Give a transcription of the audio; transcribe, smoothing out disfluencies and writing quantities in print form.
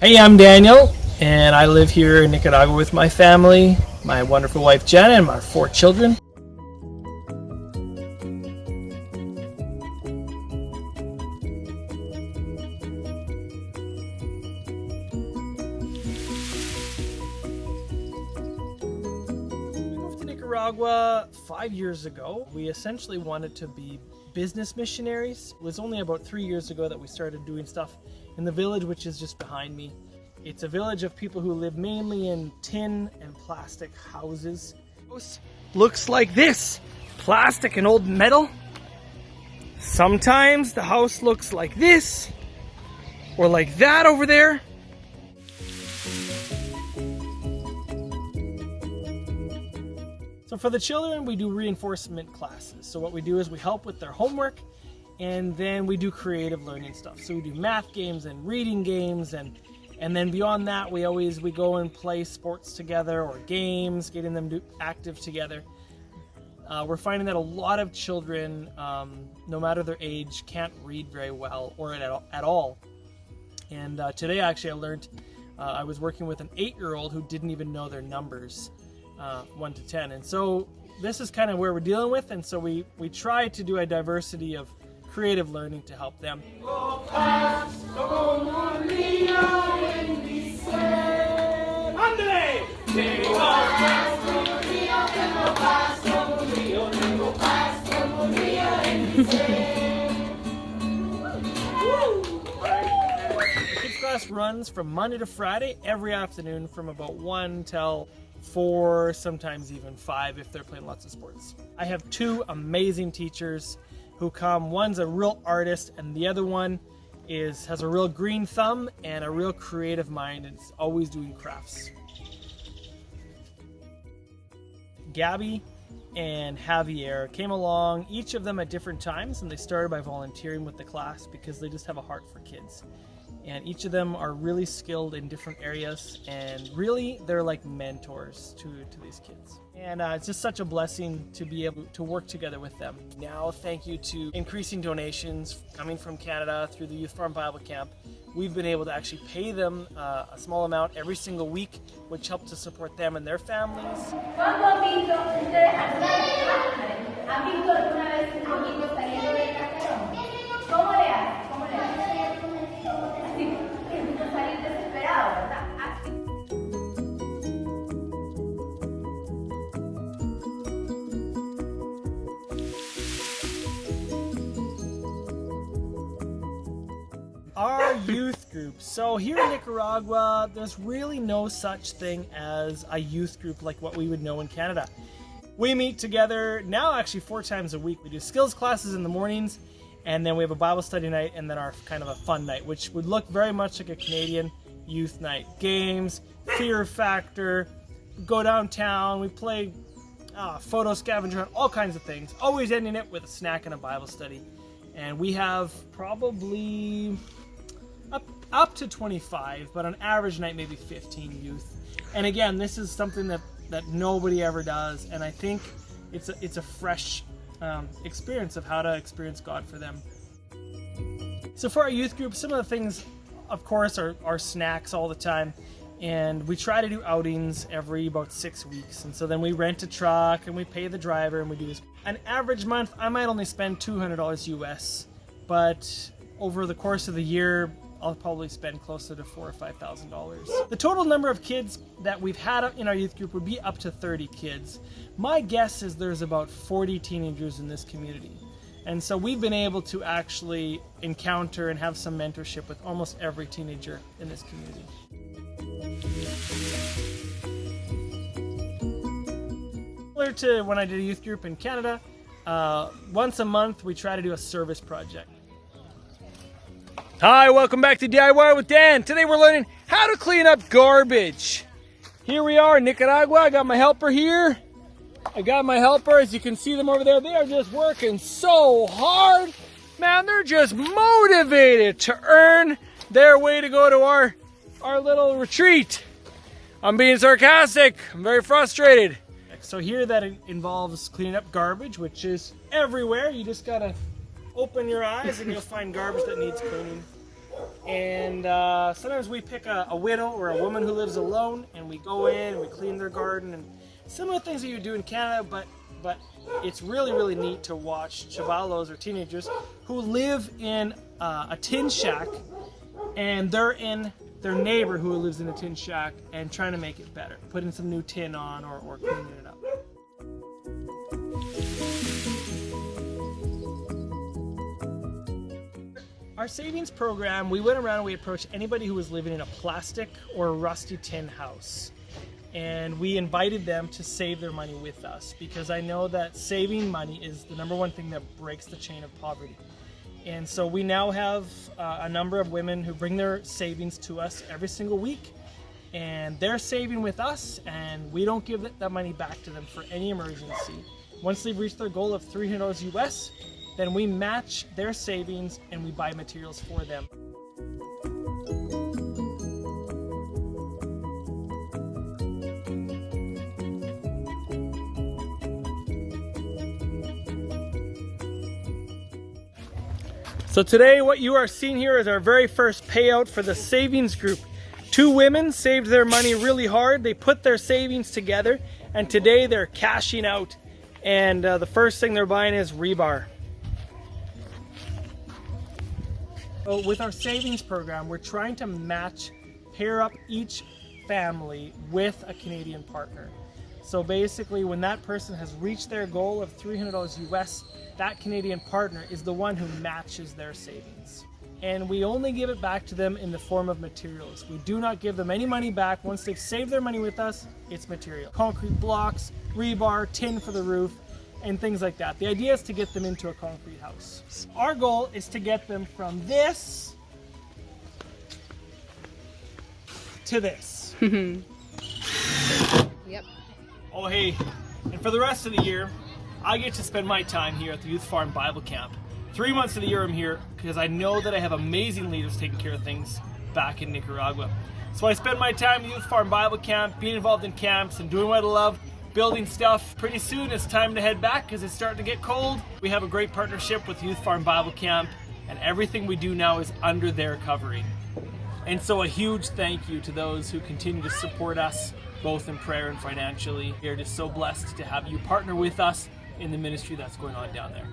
Hey, I'm Daniel, and I live here in Nicaragua with my family, my wonderful wife Jenna, and my 4 children. We moved to Nicaragua 5 years ago. We essentially wanted to be business missionaries. It was only about 3 years ago that we started doing stuff in the village, which is just behind me. It's a village of people who live mainly in tin and plastic houses. Looks like this, plastic and old metal. Sometimes the house looks like this, or like that over there. So for the children, we do reinforcement classes. So what we do is we help with their homework, and then we do creative learning stuff. So we do math games and reading games, and then beyond that, we go and play sports together or games, getting them active together. We're finding that a lot of children, no matter their age, can't read very well or at all. And today, actually, I learned I was working with an 8-year-old who didn't even know their numbers, 1 to 10. And so this is kind of where we're dealing with. And so we try to do a diversity of creative learning to help them. Kids class runs from Monday to Friday every afternoon from about 1 till 4, sometimes even 5 if they're playing lots of sports. I have 2 amazing teachers who come. One's a real artist and the other one has a real green thumb and a real creative mind, and is always doing crafts. Gabby and Javier came along, each of them at different times, and they started by volunteering with the class because they just have a heart for kids. And each of them are really skilled in different areas, and really they're like mentors to these kids. And it's just such a blessing to be able to work together with them. Now, thank you to increasing donations coming from Canada through the Youth Farm Bible Camp, we've been able to actually pay them a small amount every single week, which helps to support them and their families. Our youth group. So here in Nicaragua, there's really no such thing as a youth group like what we would know in Canada. We meet together now actually 4 times a week. We do skills classes in the mornings, and then we have a Bible study night, and then our kind of a fun night, which would look very much like a Canadian youth night. Games, fear factor, go downtown, we play photo scavenger hunt, all kinds of things, always ending it with a snack and a Bible study. And we have probably up to 25, but on average night maybe 15 youth. And again, this is something that nobody ever does, and I think it's a fresh experience of how to experience God for them. So for our youth group, some of the things, of course, are snacks all the time, and we try to do outings every about 6 weeks. And so then we rent a truck and we pay the driver and we do this. An average month, I might only spend $200 US, but over the course of the year, I'll probably spend closer to $4,000 or $5,000. The total number of kids that we've had in our youth group would be up to 30 kids. My guess is there's about 40 teenagers in this community. And so we've been able to actually encounter and have some mentorship with almost every teenager in this community. Similar to when I did a youth group in Canada, once a month we try to do a service project. Hi, welcome back to DIY with Dan. Today we're learning how to clean up garbage. Here we are in Nicaragua. I got my helper here. As you can see them over there. They are just working so hard. Man, they're just motivated to earn their way to go to our little retreat. I'm being sarcastic. I'm very frustrated. So here that involves cleaning up garbage, which is everywhere. You just gotta open your eyes and you'll find garbage that needs cleaning. And sometimes we pick a widow or a woman who lives alone, and we go in and we clean their garden and similar things that you do in Canada, but it's really neat to watch chavalos or teenagers who live in a tin shack, and they're in their neighbor who lives in a tin shack and trying to make it better, putting some new tin on or cleaning it up. Our savings program, we went around and we approached anybody who was living in a plastic or rusty tin house. And we invited them to save their money with us, because I know that saving money is the number one thing that breaks the chain of poverty. And so we now have a number of women who bring their savings to us every single week, and they're saving with us, and we don't give that money back to them for any emergency. Once they've reached their goal of $300 US, then we match their savings and we buy materials for them. So today what you are seeing here is our very first payout for the savings group. 2 women saved their money really hard. They put their savings together, and today they're cashing out. And the first thing they're buying is rebar. So with our savings program, we're trying to pair up each family with a Canadian partner. So basically, when that person has reached their goal of $300 US, that Canadian partner is the one who matches their savings. And we only give it back to them in the form of materials. We do not give them any money back. Once they've saved their money with us, it's material. Concrete blocks, rebar, tin for the roof, and things like that. The idea is to get them into a concrete house. Our goal is to get them from this to this. Yep. Oh hey, and for the rest of the year, I get to spend my time here at the Youth Farm Bible Camp. 3 months of the year I'm here because I know that I have amazing leaders taking care of things back in Nicaragua. So I spend my time at the Youth Farm Bible Camp, being involved in camps and doing what I love, building stuff. Pretty soon it's time to head back because it's starting to get cold. We have a great partnership with Youth Farm Bible Camp, and everything we do now is under their covering. And so a huge thank you to those who continue to support us, both in prayer and financially. We are just so blessed to have you partner with us in the ministry that's going on down there.